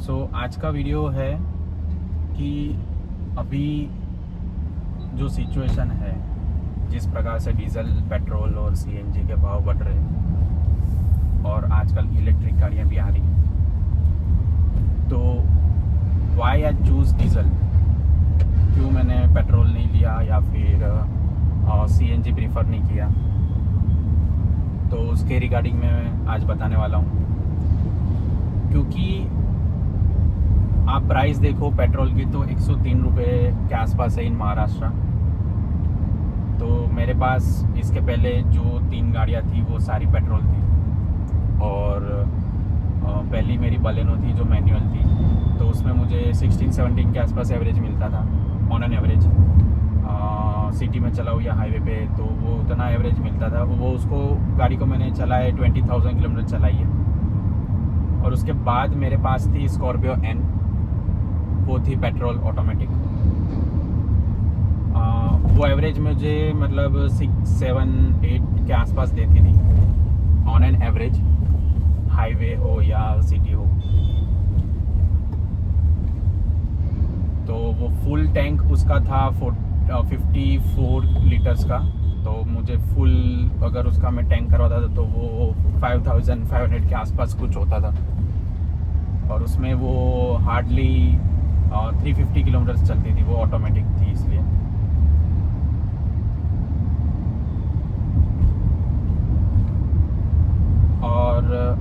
आज का वीडियो है कि अभी जो सिचुएशन है, जिस प्रकार से डीजल, पेट्रोल और सीएनजी के भाव बढ़ रहे हैं और आजकल इलेक्ट्रिक गाड़ियाँ भी आ रही हैं, तो वाई आई चूज़ डीजल, क्यों मैंने पेट्रोल नहीं लिया या फिर सीएनजी प्रीफर नहीं किया, तो उसके रिगार्डिंग मैं आज बताने वाला हूँ। क्योंकि आप प्राइस देखो पेट्रोल की तो 103 रुपये के आसपास है इन महाराष्ट्र। तो मेरे पास इसके पहले जो 3 गाड़ियाँ थी वो सारी पेट्रोल थी और पहली मेरी बलेनो थी जो मैनुअल थी, तो उसमें मुझे 16-17 के आसपास एवरेज मिलता था ऑन एन एवरेज। सिटी में चलाऊँ या हाईवे पे तो वो उतना एवरेज मिलता था। वो उसको गाड़ी को मैंने चलाए 20,000 किलोमीटर चलाई है। और उसके बाद मेरे पास थी स्कॉर्पियो एन, वो थी पेट्रोल ऑटोमेटिक। वो एवरेज मुझे मतलब 6-7-8 के आसपास देती थी ऑन एन एवरेज, हाईवे हो या सिटी हो। तो वो फुल टैंक उसका था 54 लीटर्स का। तो मुझे फुल अगर उसका मैं टैंक करवाता था तो वो 5,500 के आसपास कुछ होता था। और उसमें वो हार्डली 350 किलोमीटर चलती थी, वो ऑटोमेटिक थी इसलिए। और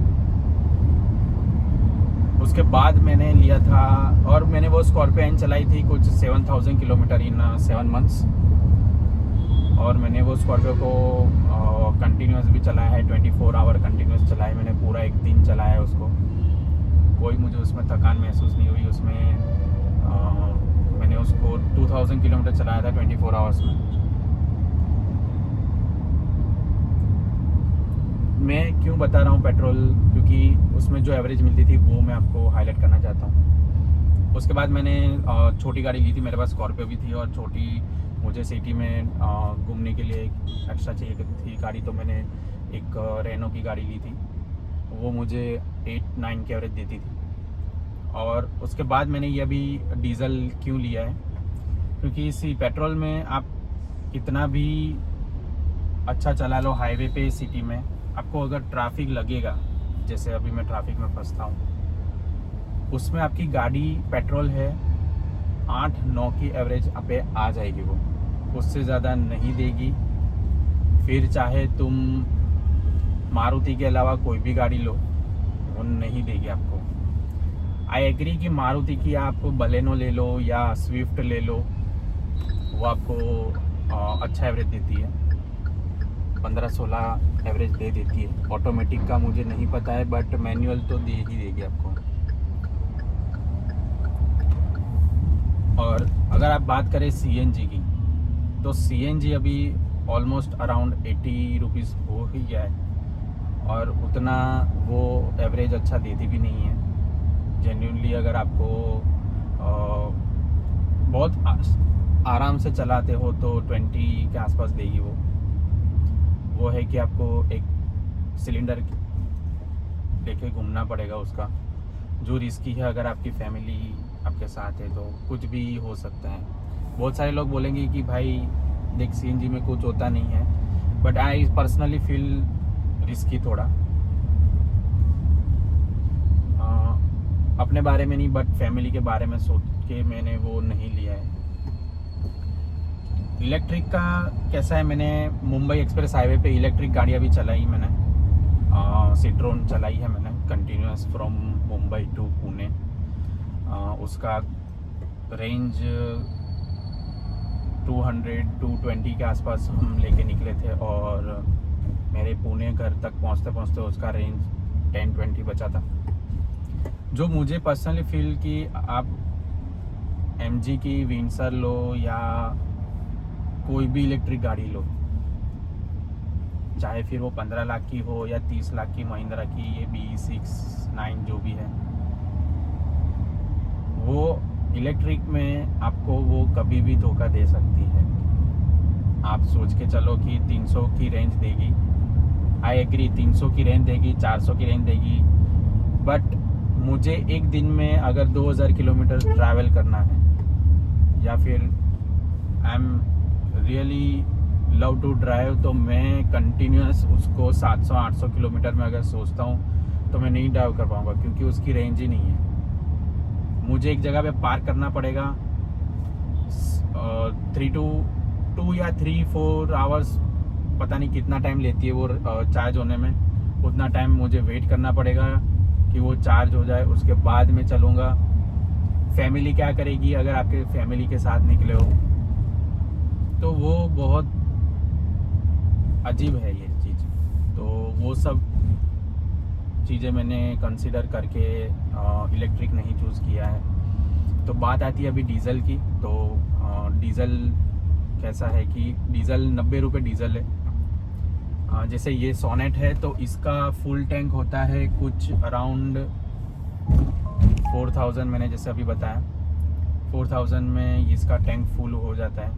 उसके बाद मैंने लिया था और मैंने वो स्कॉर्पियो एन चलाई थी कुछ 7,000 किलोमीटर इन 7 मंथ्स। और मैंने वो स्कॉर्पियो को कंटिन्यूस भी चलाया है, 24 आवर कंटिन्यूस चलाया है मैंने, पूरा एक दिन चलाया है उसको। कोई मुझे उसमें थकान महसूस नहीं हुई। उसमें मैंने उसको 2000 किलोमीटर चलाया था 24 आवर्स में। मैं क्यों बता रहा हूँ पेट्रोल, क्योंकि उसमें जो एवरेज मिलती थी वो मैं आपको हाईलाइट करना चाहता हूँ। उसके बाद मैंने छोटी गाड़ी ली थी, मेरे पास स्कॉर्पियो भी थी और छोटी मुझे सिटी में घूमने के लिए एक्स्ट्रा चाहिए थी गाड़ी, तो मैंने एक रेनो की गाड़ी ली थी। वो मुझे 8-9 की एवरेज देती थी। और उसके बाद मैंने ये अभी डीज़ल क्यों लिया है, क्योंकि इसी पेट्रोल में आप कितना भी अच्छा चला लो हाईवे पे, सिटी में, आपको अगर ट्रैफिक लगेगा, जैसे अभी मैं ट्रैफिक में फंसता हूँ, उसमें आपकी गाड़ी पेट्रोल है 8-9 की एवरेज पे आ जाएगी, वो उससे ज़्यादा नहीं देगी। फिर चाहे तुम मारुति के अलावा कोई भी गाड़ी लो, वो नहीं देगी आपको। आई एग्री कि मारुति की आप बलेनो ले लो या स्विफ्ट ले लो, वो आपको अच्छा एवरेज देती है, 15-16 एवरेज दे देती है। ऑटोमेटिक का मुझे नहीं पता है, बट मैनुअल तो दे ही देगी आपको। और अगर आप बात करें सीएनजी की, तो सीएनजी अभी ऑलमोस्ट अराउंड 80 रुपीज़ हो ही गया है और उतना वो एवरेज अच्छा देती भी नहीं है। जेन्युइनली अगर आपको बहुत आराम से चलाते हो तो 20 के आसपास देगी वो है कि आपको एक सिलेंडर लेके घूमना पड़ेगा उसका, जो रिस्की है। अगर आपकी फैमिली आपके साथ है तो कुछ भी हो सकता है। बहुत सारे लोग बोलेंगे कि भाई देख सीएनजी में कुछ होता नहीं है, but I personally feel risky थोड़ा, अपने बारे में नहीं बट फैमिली के बारे में सोच के मैंने वो नहीं लिया है। इलेक्ट्रिक का कैसा है, मैंने मुंबई एक्सप्रेस हाईवे पे इलेक्ट्रिक गाड़ियाँ भी चलाई मैंने, सिट्रोन चलाई है मैंने continuous from Mumbai to Pune. उसका रेंज 200-220 के आसपास हम लेके निकले थे और मेरे पुणे घर तक पहुंचते पहुंचते उसका रेंज 10-20 बचा था। जो मुझे पर्सनली फील कि आप एमजी की विंसर लो या कोई भी इलेक्ट्रिक गाड़ी लो, चाहे फिर वो 15 लाख की हो या 30 लाख की, महिंद्रा की ये B6-9 जो भी है, वो इलेक्ट्रिक में आपको वो कभी भी धोखा दे सकती है। आप सोच के चलो कि 300 की रेंज देगी, आई एग्री 300 की रेंज देगी, 400 की रेंज देगी, बट मुझे एक दिन में अगर 2000 किलोमीटर ट्रैवल करना है, या फिर I am really love to drive, तो मैं कंटिन्यूस उसको 700-800 किलोमीटर में अगर सोचता हूँ तो मैं नहीं ड्राइव कर पाऊँगा, क्योंकि उसकी रेंज ही नहीं है। मुझे एक जगह पे पार्क करना पड़ेगा 2 या 3-4 आवर्स, पता नहीं कितना टाइम लेती है वो चार्ज होने में। उतना टाइम मुझे वेट करना पड़ेगा कि वो चार्ज हो जाए, उसके बाद मैं चलूँगा। फैमिली क्या करेगी अगर आपके फैमिली के साथ निकले हो, तो वो बहुत अजीब है ये चीज़। तो वो सब चीज़ें मैंने कंसिडर करके इलेक्ट्रिक नहीं चूज़ किया है। तो बात आती है अभी डीज़ल की। तो डीज़ल कैसा है कि डीज़ल 90 रुपये डीज़ल है। जैसे ये सोनेट है तो इसका फुल टैंक होता है कुछ अराउंड 4000, मैंने जैसे अभी बताया 4000 में इसका टैंक फुल हो जाता है।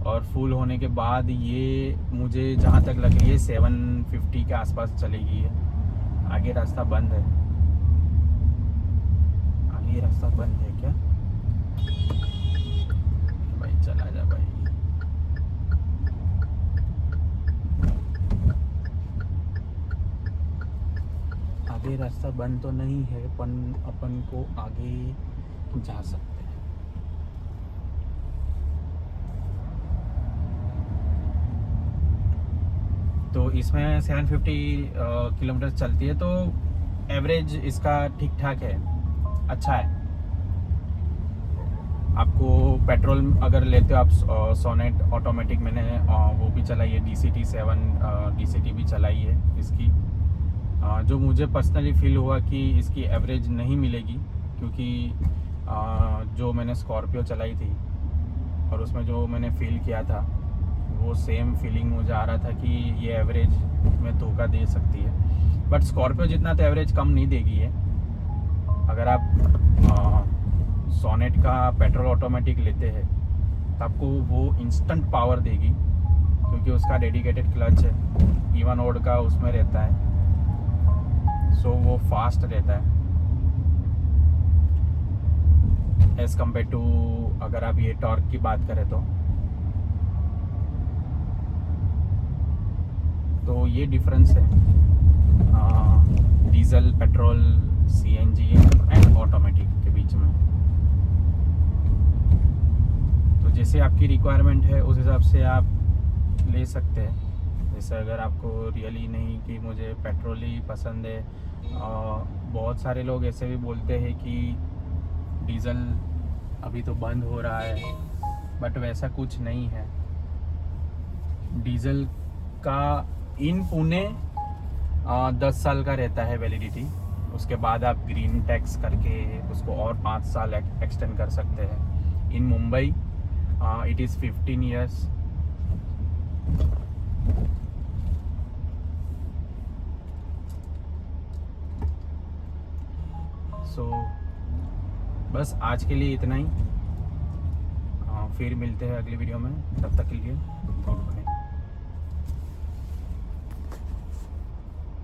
और फुल होने के बाद ये मुझे जहाँ तक लग रही है 750 के आसपास चलेगी है। आगे रास्ता बंद है, आगे रास्ता बंद है क्या भाई? चला जा भाई। आगे रास्ता बंद तो नहीं है, अपन को आगे जा सकते हैं। तो इसमें 750 किलोमीटर चलती है, तो एवरेज इसका ठीक ठाक है, अच्छा है। आपको पेट्रोल अगर लेते हो आप, सोनेट ऑटोमेटिक मैंने वो भी चलाई है, DCT-7 DCT भी चलाई है इसकी। जो मुझे पर्सनली फील हुआ कि इसकी एवरेज नहीं मिलेगी, क्योंकि जो मैंने स्कॉर्पियो चलाई थी और उसमें जो मैंने फील किया था वो सेम फीलिंग मुझे आ रहा था कि ये एवरेज में धोखा दे सकती है। बट स्कॉर्पियो जितना तो एवरेज कम नहीं देगी है। अगर आप सोनेट का पेट्रोल ऑटोमेटिक लेते हैं तो आपको वो इंस्टेंट पावर देगी, क्योंकि उसका डेडिकेटेड क्लच है, इवन ओड का उसमें रहता है, सो वो फास्ट रहता है एज़ कम्पेयर टू अगर आप ये टॉर्क की बात करें तो ये डिफरेंस है diesel, petrol, CNG and automatic के बीच में। तो जैसे आपकी रिक्वायरमेंट है उस हिसाब से आप ले सकते हैं। जैसे अगर आपको रियली नहीं कि मुझे पेट्रोल ही पसंद है, बहुत सारे लोग ऐसे भी बोलते हैं कि डीज़ल अभी तो बंद हो रहा है, बट वैसा कुछ नहीं है। डीज़ल का इन पुणे 10 साल का रहता है वैलिडिटी, उसके बाद आप ग्रीन टैक्स करके उसको और 5 साल एक्सटेंड कर सकते हैं। इन मुंबई इट इज़ 15 years। सो बस आज के लिए इतना ही। फिर मिलते हैं अगली वीडियो में, तब तक के लिए गुड बाय।